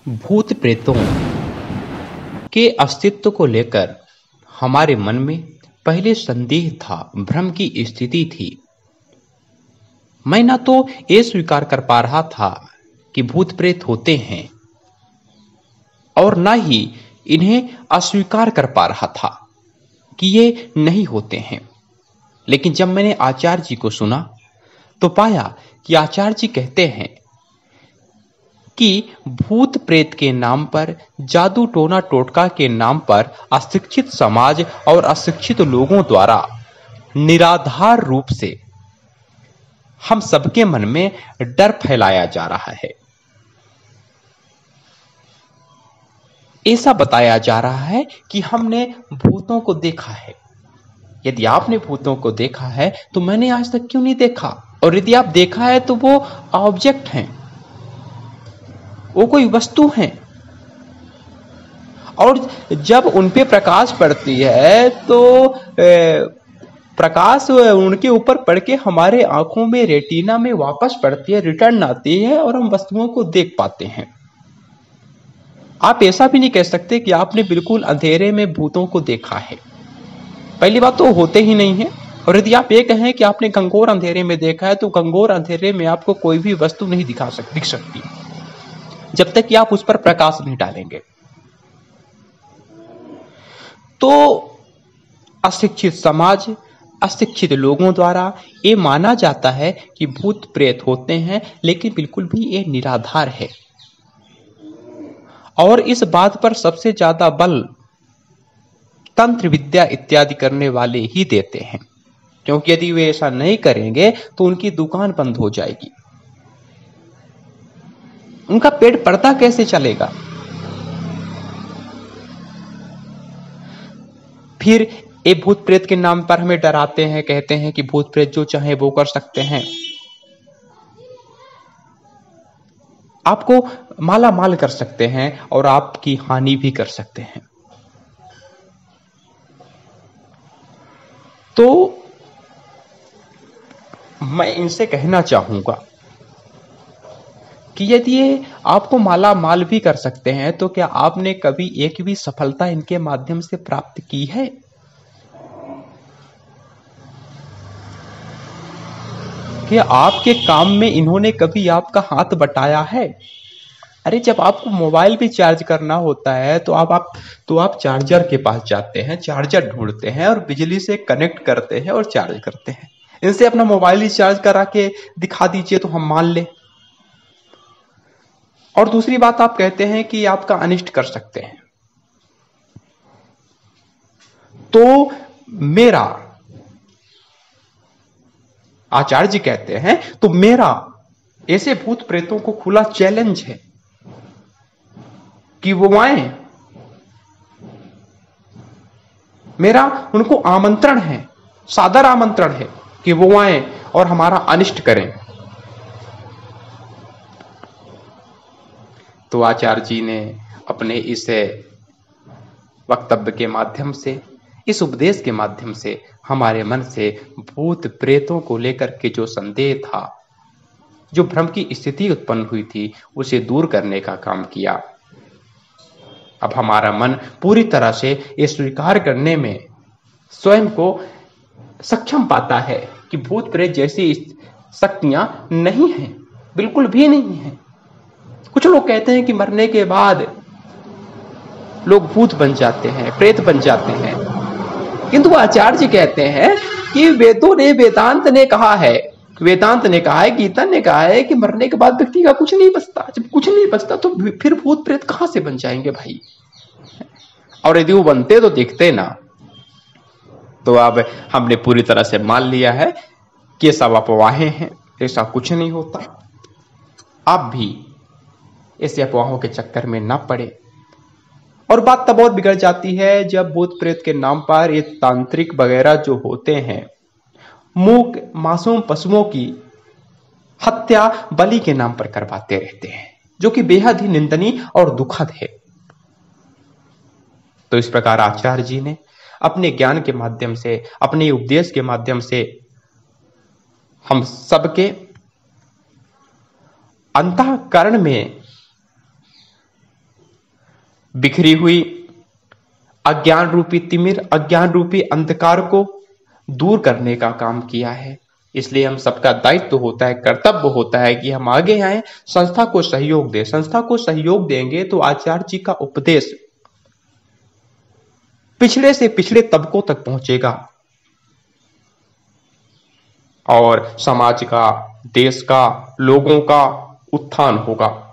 भूत प्रेतों के अस्तित्व को लेकर हमारे मन में पहले संदेह था, भ्रम की स्थिति थी। मैं ना तो ये स्वीकार कर पा रहा था कि भूत प्रेत होते हैं और ना ही इन्हें अस्वीकार कर पा रहा था कि ये नहीं होते हैं। लेकिन जब मैंने आचार्य जी को सुना तो पाया कि आचार्य जी कहते हैं कि भूत प्रेत के नाम पर, जादू टोना टोटका के नाम पर अशिक्षित समाज और अशिक्षित लोगों द्वारा निराधार रूप से हम सबके मन में डर फैलाया जा रहा है। ऐसा बताया जा रहा है कि हमने भूतों को देखा है। यदि आपने भूतों को देखा है तो मैंने आज तक क्यों नहीं देखा, और यदि आप देखा है तो वो ऑब्जेक्ट हैं, वो कोई वस्तु हैं, और जब उन पे प्रकाश पड़ती है तो प्रकाश उनके ऊपर पड़ के हमारे आंखों में, रेटिना में वापस पड़ती है, रिटर्न आती है और हम वस्तुओं को देख पाते हैं। आप ऐसा भी नहीं कह सकते कि आपने बिल्कुल अंधेरे में भूतों को देखा है। पहली बात तो होते ही नहीं है, और यदि आप ये कहें कि आपने घंघोर अंधेरे में देखा है तो घंघोर अंधेरे में आपको कोई भी वस्तु नहीं दिख सकती जब तक कि आप उस पर प्रकाश नहीं डालेंगे। तो अशिक्षित समाज, अशिक्षित लोगों द्वारा ये माना जाता है कि भूत प्रेत होते हैं, लेकिन बिल्कुल भी ये निराधार है। और इस बात पर सबसे ज्यादा बल तंत्र विद्या इत्यादि करने वाले ही देते हैं, क्योंकि यदि वे ऐसा नहीं करेंगे तो उनकी दुकान बंद हो जाएगी, उनका पेट पर्दा कैसे चलेगा। फिर ये भूत प्रेत के नाम पर हमें डराते हैं, कहते हैं कि भूत प्रेत जो चाहे वो कर सकते हैं, आपको माला माल कर सकते हैं और आपकी हानि भी कर सकते हैं। तो मैं इनसे कहना चाहूंगा कि यदि ये आपको माला माल भी कर सकते हैं तो क्या आपने कभी एक भी सफलता इनके माध्यम से प्राप्त की है? क्या आपके काम में इन्होंने कभी आपका हाथ बटाया है? अरे जब आपको मोबाइल भी चार्ज करना होता है तो आप चार्जर के पास जाते हैं, चार्जर ढूंढते हैं और बिजली से कनेक्ट करते हैं और चार्ज करते हैं। इनसे अपना मोबाइल ही चार्ज करा के दिखा दीजिए तो हम मान ले। और दूसरी बात, आप कहते हैं कि आपका अनिष्ट कर सकते हैं। तो मेरा, आचार्य जी कहते हैं, तो मेरा ऐसे भूत प्रेतों को खुला चैलेंज है कि वो आए। मेरा उनको आमंत्रण है, सादर आमंत्रण है कि वो आए और हमारा अनिष्ट करें। तो आचार्य जी ने अपने इस वक्तव्य के माध्यम से, इस उपदेश के माध्यम से हमारे मन से भूत प्रेतों को लेकर के जो संदेह था, जो भ्रम की स्थिति उत्पन्न हुई थी, उसे दूर करने का काम किया। अब हमारा मन पूरी तरह से ये स्वीकार करने में स्वयं को सक्षम पाता है कि भूत प्रेत जैसी शक्तियां नहीं हैं, बिल्कुल भी नहीं है। कुछ लोग कहते हैं कि मरने के बाद लोग भूत बन जाते हैं, प्रेत बन जाते हैं, किंतु आचार्य जी कहते हैं कि वेदों ने, वेदांत ने कहा है, वेदांत ने कहा है, गीता ने कहा है कि मरने के बाद व्यक्ति का कुछ नहीं बचता। जब कुछ नहीं बचता तो फिर भूत प्रेत कहां से बन जाएंगे भाई? और यदि वो बनते तो दिखते ना। तो अब हमने पूरी तरह से मान लिया है कि सब अफवाहें हैं, ऐसा कुछ नहीं होता। आप भी ऐसे अफवाहों के चक्कर में ना पड़े। और बात तब और बिगड़ जाती है जब भूत प्रेत के नाम पर ये तांत्रिक वगैरह जो होते हैं, मूक मासूम पशुओं की हत्या बलि के नाम पर करवाते रहते हैं, जो कि बेहद ही निंदनीय और दुखद है। तो इस प्रकार आचार्य जी ने अपने ज्ञान के माध्यम से, अपने उपदेश के माध्यम से हम सबके अंतःकरण में बिखरी हुई अज्ञान रूपी तिमिर, अज्ञान रूपी अंधकार को दूर करने का काम किया है। इसलिए हम सबका दायित्व होता है, कर्तव्य होता है कि हम आगे आए, संस्था को सहयोग दें। संस्था को सहयोग देंगे तो आचार्य जी का उपदेश पिछड़े से पिछड़े तबकों तक पहुंचेगा और समाज का, देश का, लोगों का उत्थान होगा।